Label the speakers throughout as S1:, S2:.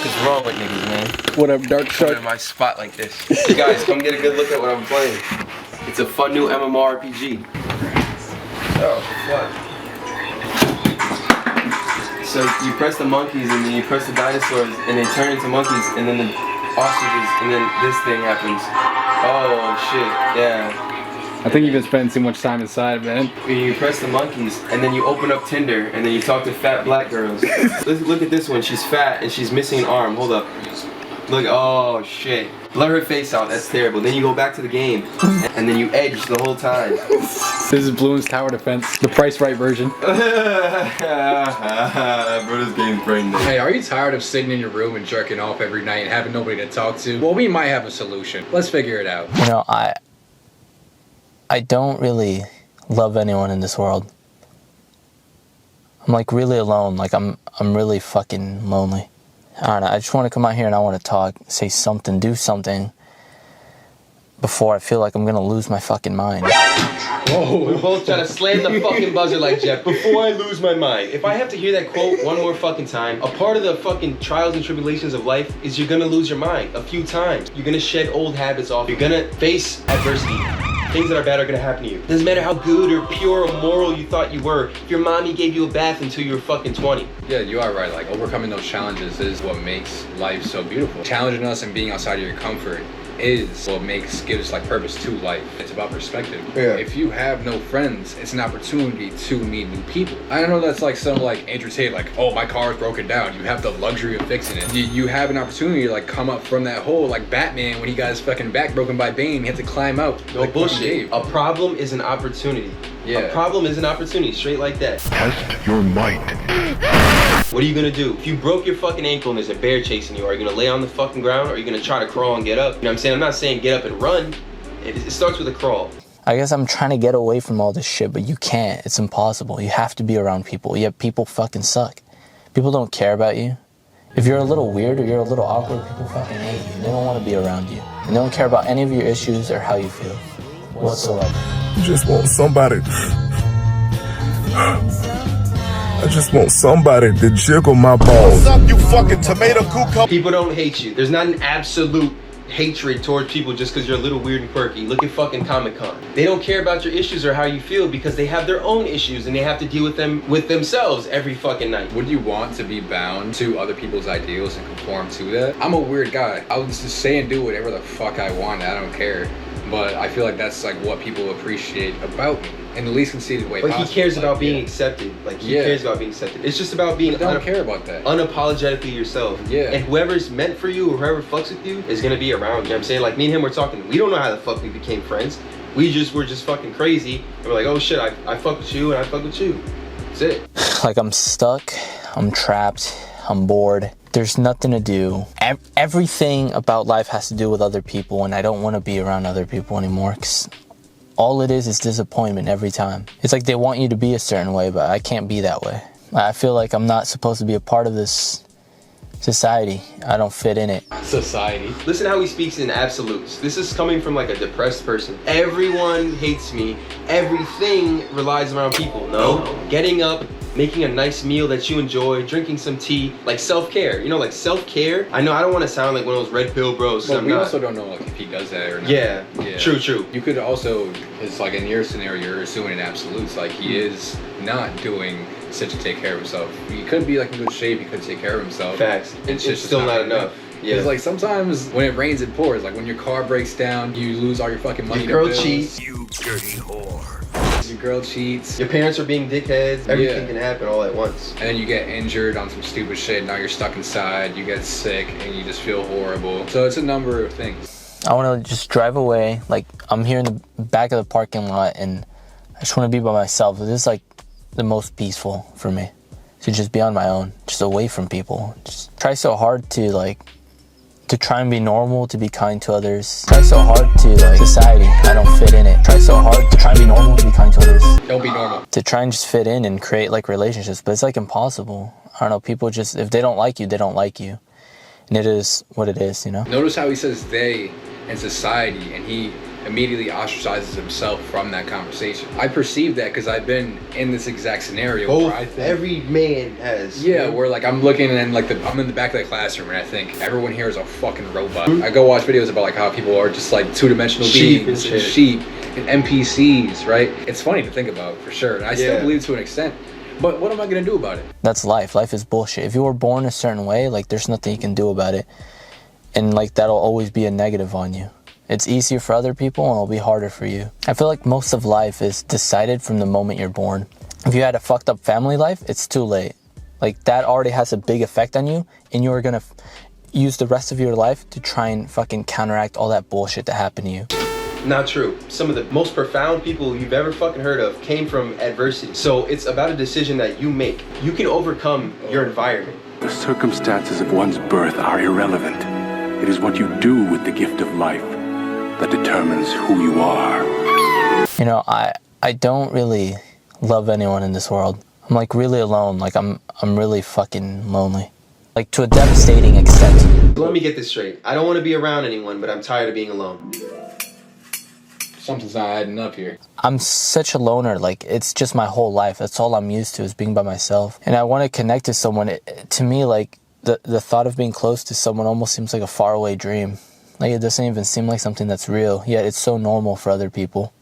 S1: fuck is wrong with niggas, man?
S2: What up, Dark
S1: Come
S2: Shark?
S1: in my spot like this. You guys, come get a good look at what I'm playing. It's a fun new MMORPG. Oh, what? So you press the monkeys and then you press the dinosaurs and they turn into monkeys and then the ostriches and then this thing happens. Oh shit, yeah.
S2: I think you've been spending too much time inside, man.
S1: You press the monkeys and then you open up Tinder and then you talk to fat black girls. Look at this one, she's fat and she's missing an arm. Hold up. Look, oh shit. Blur her face out, that's terrible. Then you go back to the game and then you edge the whole time.
S2: This is Bloom's Tower Defense, the Price Right version.
S1: Bro, this game's brain dead.
S3: Hey, are you tired of sitting in your room and jerking off every night and having nobody to talk to? Well, we might have a solution. Let's figure it out.
S4: You know, I don't really love anyone in this world. I'm like really alone. Like I'm really fucking lonely. I don't know. I just want to come out here and I want to talk, say something, do something before I feel like I'm gonna lose my fucking mind.
S1: Whoa, we both try to slam the fucking buzzer like Jeff. Before I lose my mind. If I have to hear that quote one more fucking time, a part of the fucking trials and tribulations of life is you're gonna lose your mind a few times. You're gonna shed old habits off. You're gonna face adversity. Things that are bad are gonna happen to you. Doesn't matter how good or pure or moral you thought you were. If your mommy gave you a bath until you were fucking 20.
S3: Yeah, you are right. Like, overcoming those challenges is what makes life so beautiful. Challenging us and being outside of your comfort is what gives like purpose to life. It's about perspective.
S1: Yeah.
S3: If you have no friends, it's an opportunity to meet new people. I know that's like some like Andrew Tate, like, oh, my car is broken down. You have the luxury of fixing it. You have an opportunity to like come up from that hole, like Batman when he got his fucking back broken by Bane. He had to climb out.
S1: No
S3: like
S1: bullshit. A problem is an opportunity.
S3: Yeah.
S1: A problem is an opportunity, straight like that.
S5: Test your might.
S1: What are you gonna do? If you broke your fucking ankle and there's a bear chasing you, are you gonna lay on the fucking ground or are you gonna try to crawl and get up? You know what I'm saying? I'm not saying get up and run. It starts with a crawl.
S4: I guess I'm trying to get away from all this shit, but you can't. It's impossible. You have to be around people. Yet people fucking suck. People don't care about you. If you're a little weird or you're a little awkward, people fucking hate you. They don't want to be around you. And they don't care about any of your issues or how you feel whatsoever.
S5: I just want somebody. I just want somebody to jiggle my balls. What's up, you fucking tomato cucumber?
S1: People don't hate you. There's not an absolute hatred towards people just because you're a little weird and quirky. Look at fucking Comic-Con. They don't care about your issues or how you feel because they have their own issues and they have to deal with them with themselves every fucking night.
S3: Would you want to be bound to other people's ideals and conform to that? I'm a weird guy. I'll just say and do whatever the fuck I want. I don't care. But I feel like that's like what people appreciate about me in the least conceited way possible.
S1: But he cares about
S3: like,
S1: being
S3: yeah.
S1: accepted. Like he cares about being accepted. It's just about being
S3: I don't care about that.
S1: Unapologetically yourself.
S3: Yeah.
S1: And whoever's meant for you or whoever fucks with you is gonna be around. You know what I'm saying? Like me and him were talking. We don't know how the fuck we became friends. We're just fucking crazy. And we're like, oh shit, I fuck with you and I fuck with you. That's it.
S4: Like I'm stuck, I'm trapped, I'm bored. There's nothing to do. Everything about life has to do with other people, and I don't want to be around other people anymore, because all it is disappointment every time. It's like they want you to be a certain way, but I can't be that way. I feel like I'm not supposed to be a part of this society. I don't fit in it.
S3: Society.
S1: Listen how he speaks in absolutes. This is coming from like a depressed person. Everyone hates me. Everything relies around people. No. Getting up, making a nice meal that you enjoy, drinking some tea, like self-care. You know, like self-care. I know I don't want to sound like one of those red pill bros.
S3: But we also don't know like if he does that or not.
S1: Yeah. True.
S3: You could also, it's like in your scenario, you're assuming in absolutes, like he is not doing shit to take care of himself. He could be like in good shape, he could take care of himself.
S1: Facts. It's still not enough. Yeah.
S3: It's like sometimes when it rains, it pours. Like when your car breaks down, you lose all your fucking money.
S1: Your girl
S3: to bills.
S1: cheats.
S5: You dirty whore.
S3: Your girl cheats.
S1: Your parents are being dickheads. Everything can happen all at once.
S3: And then you get injured on some stupid shit. Now you're stuck inside. You get sick and you just feel horrible. So it's a number of things.
S4: I want to just drive away. Like I'm here in the back of the parking lot and I just want to be by myself. This is like the most peaceful for me. To just be on my own, just away from people. Just try so hard to try and be normal, to be kind to others. Try so hard to society, I don't fit in it. Try so hard to try and be normal, to be kind to others.
S3: Don't be normal.
S4: To try and just fit in and create like relationships, but it's like impossible. I don't know, people just, if they don't like you, they don't like you. And it is what it is, you know?
S3: Notice how he says they and society, and he immediately ostracizes himself from that conversation. I perceive that because I've been in this exact scenario.
S1: Both,
S3: where I think,
S1: every man has.
S3: yeah, where like I'm looking and like I'm in the back of the classroom and I think everyone here is a fucking robot. I go watch videos about like how people are just like two-dimensional
S1: Sheep
S3: beings
S1: and
S3: and
S1: shit.
S3: sheep and NPCs, right? It's funny to think about for sure, and I still believe to an extent. But what am I gonna do about it?
S4: That's life. Life is bullshit. If you were born a certain way, like there's nothing you can do about it. And like that'll always be a negative on you. It's easier for other people and it'll be harder for you. I feel like most of life is decided from the moment you're born. If you had a fucked up family life, it's too late. Like that already has a big effect on you and you're gonna use the rest of your life to try and fucking counteract all that bullshit that happened to you.
S1: Not true. Some of the most profound people you've ever fucking heard of came from adversity. So it's about a decision that you make. You can overcome your environment.
S6: The circumstances of one's birth are irrelevant. It is what you do with the gift of life that determines who you are.
S4: You know, I don't really love anyone in this world. I'm like really alone. Like I'm really fucking lonely. Like to a devastating extent.
S1: Let me get this straight. I don't want to be around anyone, but I'm tired of being alone.
S3: Something's not adding up here.
S4: I'm such a loner. Like it's just my whole life. That's all I'm used to is being by myself. And I want to connect to someone. To me, like the thought of being close to someone almost seems like a faraway dream. Like it doesn't even seem like something that's real. Yet it's so normal for other people.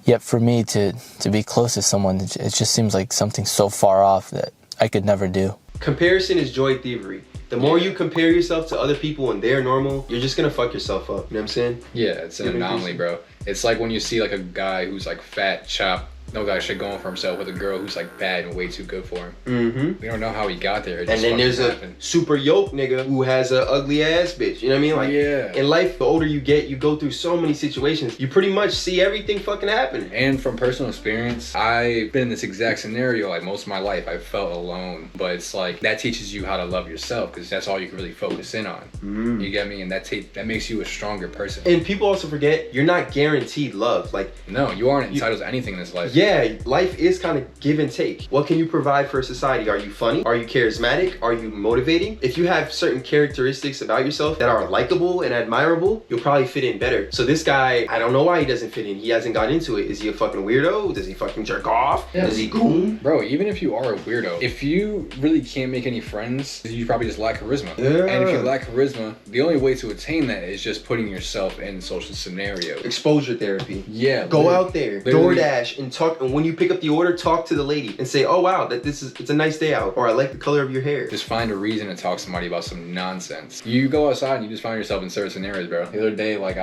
S4: Yet for me to be close to someone, it just seems like something so far off that I could never do.
S1: Comparison is joy thievery. The more you compare yourself to other people and they're normal, you're just gonna fuck yourself up. You know what I'm saying?
S3: Yeah, it's an anomaly, bro. It's like when you see like a guy who's like fat, chopped, no guy shit going for himself with a girl who's like bad and way too good for him.
S1: Mm-hmm.
S3: We don't know how he got there. It
S1: And
S3: just
S1: then there's a
S3: happened.
S1: super yoke nigga who has a ugly ass bitch. You know what I mean? Like,
S3: Yeah.
S1: in life, the older you get, you go through so many situations. You pretty much see everything fucking happen.
S3: And from personal experience, I've been in this exact scenario like most of my life. I felt alone, but it's like that teaches you how to love yourself because that's all you can really focus in on. You get me? And that makes you a stronger person.
S1: And people also forget you're not guaranteed love. Like,
S3: No, you aren't entitled to anything in this life.
S1: yeah, life is kind of give and take. What can you provide for society? Are you funny? Are you charismatic? Are you motivating? If you have certain characteristics about yourself that are likable and admirable, you'll probably fit in better. So this guy, I don't know why he doesn't fit in. He hasn't got into it. Is he a fucking weirdo? Does he fucking jerk off?
S3: Yeah.
S1: Does he goon?
S3: Bro, even if you are a weirdo, if you really can't make any friends, you probably just lack charisma.
S1: Yeah.
S3: And if you lack charisma, the only way to attain that is just putting yourself in social scenarios.
S1: Exposure therapy.
S3: Yeah.
S1: Go out there,
S3: literally.
S1: DoorDash, and talk. And when you pick up the order, talk to the lady and say, "Oh wow, it's a nice day out," or "I like the color of your hair."
S3: Just find a reason to talk to somebody about some nonsense. You go outside and you just find yourself in certain scenarios, bro. The other day, like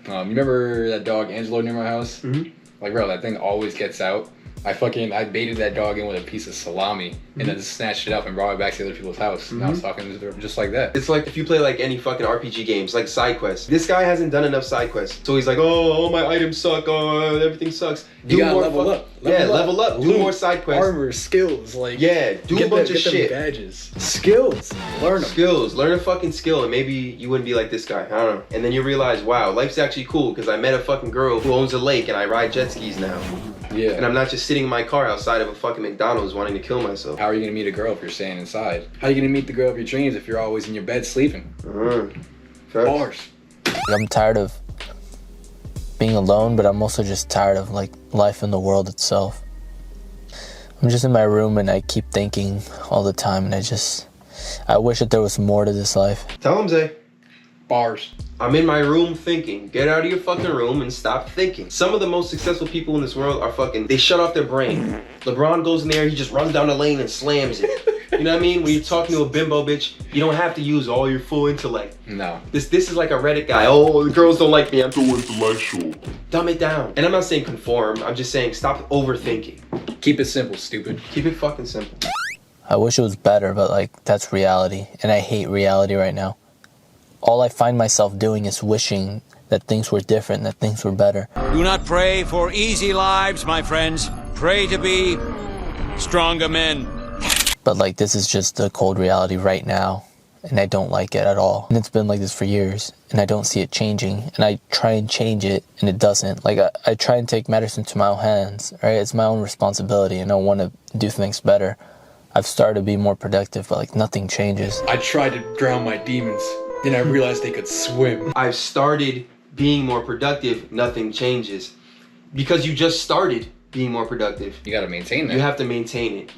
S3: you remember that dog Angelo near my house?
S1: Mm-hmm.
S3: Like, bro, that thing always gets out. I baited that dog in with a piece of salami and then just snatched it up and brought it back to other people's house. And I was talking to them just like that.
S1: It's like if you play like any fucking RPG games, like side quests. This guy hasn't done enough side quests, so he's like, "Oh, all my items suck. Oh, everything sucks."
S3: You gotta level up.
S1: Level up. Do more side quests.
S3: Armor, skills, like
S1: Yeah, do a bunch of shit.
S3: Badges, skills, learn them.
S1: Skills. Learn a fucking skill, and maybe you wouldn't be like this guy. I don't know. And then you realize, wow, life's actually cool because I met a fucking girl who owns a lake and I ride jet skis now.
S3: Yeah.
S1: And I'm not just sitting in my car outside of a fucking McDonald's wanting to kill myself.
S3: How are you gonna meet a girl if you're staying inside? How are you gonna meet the girl of your dreams if you're always in your bed sleeping?
S1: Facts.
S3: Bars.
S4: I'm tired of being alone, but I'm also just tired of like life in the world itself. I'm just in my room and I keep thinking all the time and I wish that there was more to this life.
S1: Tell him, Zay.
S3: Bars.
S1: I'm in my room thinking. Get out of your fucking room and stop thinking. Some of the most successful people in this world are fucking, they shut off their brain. LeBron goes in there, he just runs down the lane and slams it. You know what I mean? When you're talking to a bimbo bitch, you don't have to use all your full intellect.
S3: No.
S1: This is like a Reddit guy. Oh, the girls don't like me. I'm
S5: So intellectual.
S1: dumb it down. And I'm not saying conform. I'm just saying stop overthinking.
S3: Keep it simple, stupid.
S1: Keep it fucking simple.
S4: I wish it was better, but like that's reality. And I hate reality right now. All I find myself doing is wishing that things were different, that things were better.
S7: Do not pray for easy lives, my friends. Pray to be stronger men.
S4: But like this is just the cold reality right now. And I don't like it at all. And it's been like this for years. And I don't see it changing. And I try and change it and it doesn't. Like I try and take matters into my own hands, right? It's my own responsibility and I want to do things better. I've started to be more productive, but like nothing changes.
S3: I tried to drown my demons. Then I realized they could swim.
S1: I've started being more productive, nothing changes. Because you just started being more productive.
S3: You gotta maintain that.
S1: You have to maintain it.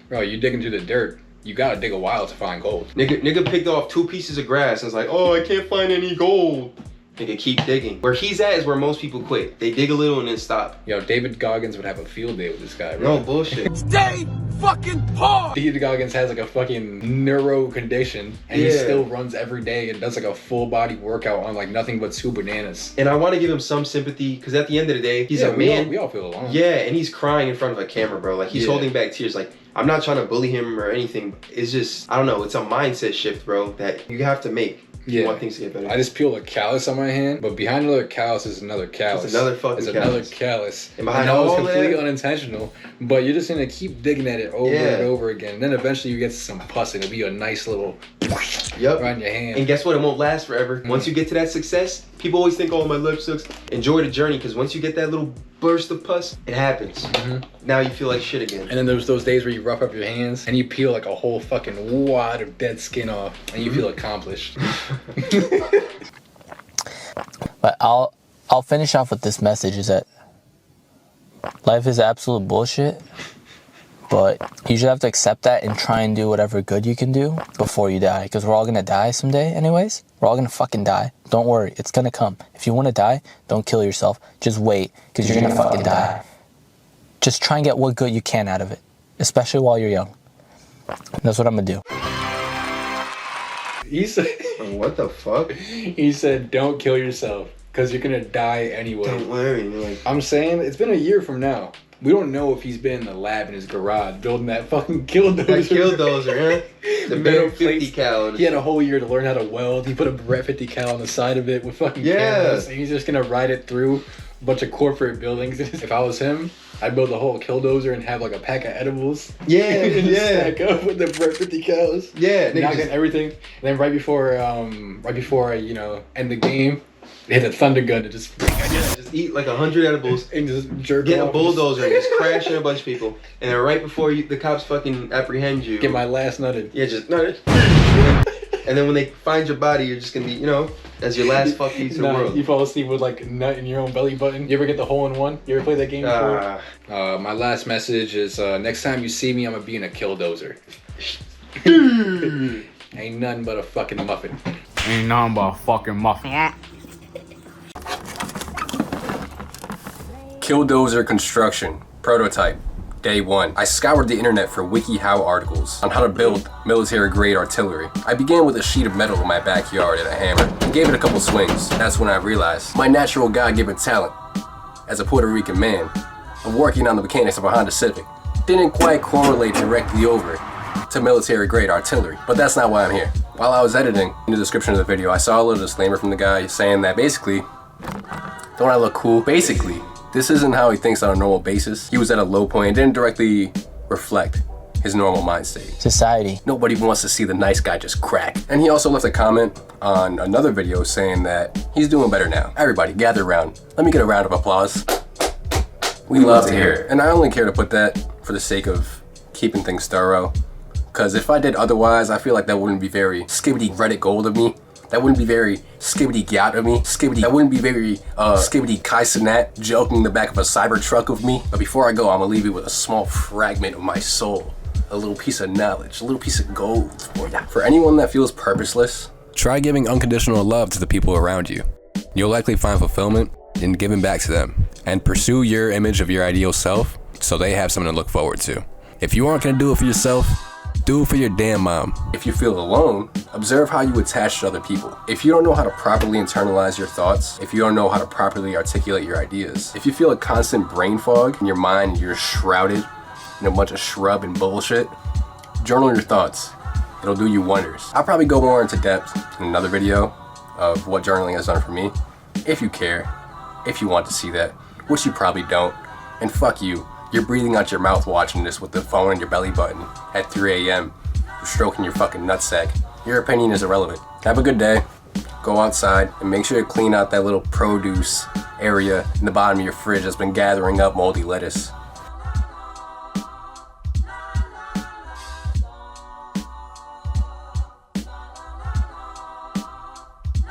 S3: Bro, you dig into the dirt. You gotta dig a while to find gold.
S1: Nigga picked off 2 pieces of grass and was like, oh, I can't find any gold. Nigga, keep digging. Where he's at is where most people quit. They dig a little and then stop.
S3: Yo, David Goggins would have a field day with this guy, bro.
S1: No bullshit.
S7: Stay fucking paused!
S3: David Goggins has like a fucking neuro condition, and he still runs every day and does like a full body workout on like nothing but 2 bananas.
S1: And I want to give him some sympathy, because at the end of the day, he's a man.
S3: We all feel alone.
S1: Yeah, and he's crying in front of a camera, bro. Like, he's holding back tears. Like, I'm not trying to bully him or anything. It's just, I don't know, it's a mindset shift, bro, that you have to make. You want things to get better.
S3: I just peeled a callus on my hand, but behind another callus is another callus.
S1: It's another fucking
S3: callus. And
S1: behind
S3: that was
S1: all
S3: completely
S1: that,
S3: unintentional, but you're just gonna keep digging at it over and over again. And then eventually you get to some pus and it'll be a nice little around your hand.
S1: And guess what? It won't last forever. Once you get to that success, people always think, oh, my lip sucks. Enjoy the journey, because once you get that little burst of pus, it happens. Now you feel like shit again.
S3: And then there's those days where you rough up your hands and you peel like a whole fucking wad of dead skin off and you feel accomplished.
S4: But I'll finish off with this message, is that life is absolute bullshit, but you should have to accept that and try and do whatever good you can do before you die, because we're all gonna die someday anyways. We're all gonna fucking die. Don't worry, it's gonna come. If you want to die, don't kill yourself. Just wait, because you're gonna fucking die. Just try and get what good you can out of it, especially while you're young. That's what I'm gonna do.
S3: He said,
S1: what the fuck?
S3: He said, don't kill yourself, because you're gonna die anyway.
S1: Don't worry. Like,
S3: I'm saying, it's been a year from now. We don't know if he's been in the lab in his garage building that fucking killdozer.
S1: That killdozer, huh? The metal 50 cal.
S3: He had a whole year to learn how to weld. He put a Brett 50 cal on the side of it with fucking cameras. And he's just gonna ride it through a bunch of corporate buildings. If I was him, I'd build a whole killdozer and have like a pack of edibles. Stack up with the Brett 50 cals. Knocking everything. And then right before I, you know, end the game, they hit a thunder gun to just
S1: eat like 100 edibles
S3: and just jerk
S1: get
S3: off.
S1: a bulldozer and just crash in a bunch of people, and then right before the cops fucking apprehend you,
S3: get my last nutted.
S1: Yeah, just nutted. And then when they find your body, you're just gonna be, you know, as your last fuck you to the world.
S3: You fall asleep with like a nut in your own belly button. You ever get the hole in one? You ever play that game before? My last message is next time you see me, I'm gonna be in a killdozer. Ain't nothing but a fucking muffin.
S2: Ain't nothing but a fucking muffin.
S8: Killdozer construction, prototype, day 1. I scoured the internet for WikiHow articles on how to build military-grade artillery. I began with a sheet of metal in my backyard and a hammer, and gave it a couple swings. That's when I realized my natural God-given talent as a Puerto Rican man of working on the mechanics of a Honda Civic didn't quite correlate directly over to military-grade artillery, but that's not why I'm here. While I was editing, in the description of the video, I saw a little disclaimer from the guy saying that basically, don't I look cool? Basically, this isn't how he thinks on a normal basis. He was at a low point and didn't directly reflect his normal mind state.
S4: Society.
S8: Nobody wants to see the nice guy just crack. And he also left a comment on another video saying that he's doing better now. Everybody gather around. Let me get a round of applause. We love to hear it. And I only care to put that for the sake of keeping things thorough. Because if I did otherwise, I feel like that wouldn't be very skibbity Reddit gold of me. That wouldn't be very skibbity gyat of me. That wouldn't be very skibbity Kai Cenat joking in the back of a Cybertruck of me. But before I go, I'm gonna leave you with a small fragment of my soul. A little piece of knowledge, a little piece of gold for ya. For anyone that feels purposeless, try giving unconditional love to the people around you. You'll likely find fulfillment in giving back to them. And pursue your image of your ideal self so they have something to look forward to. If you aren't gonna do it for yourself, do it for your damn mom. If you feel alone, observe how you attach to other people. If you don't know how to properly internalize your thoughts, if you don't know how to properly articulate your ideas, if you feel a constant brain fog in your mind and you're shrouded in a bunch of shrub and bullshit, journal your thoughts. It'll do you wonders. I'll probably go more into depth in another video of what journaling has done for me, if you care, if you want to see that, which you probably don't. And fuck you. You're breathing out your mouth watching this with the phone in your belly button at 3 a.m. You're stroking your fucking nutsack. Your opinion is irrelevant. Have a good day. Go outside and make sure to clean out that little produce area in the bottom of your fridge that's been gathering up moldy lettuce.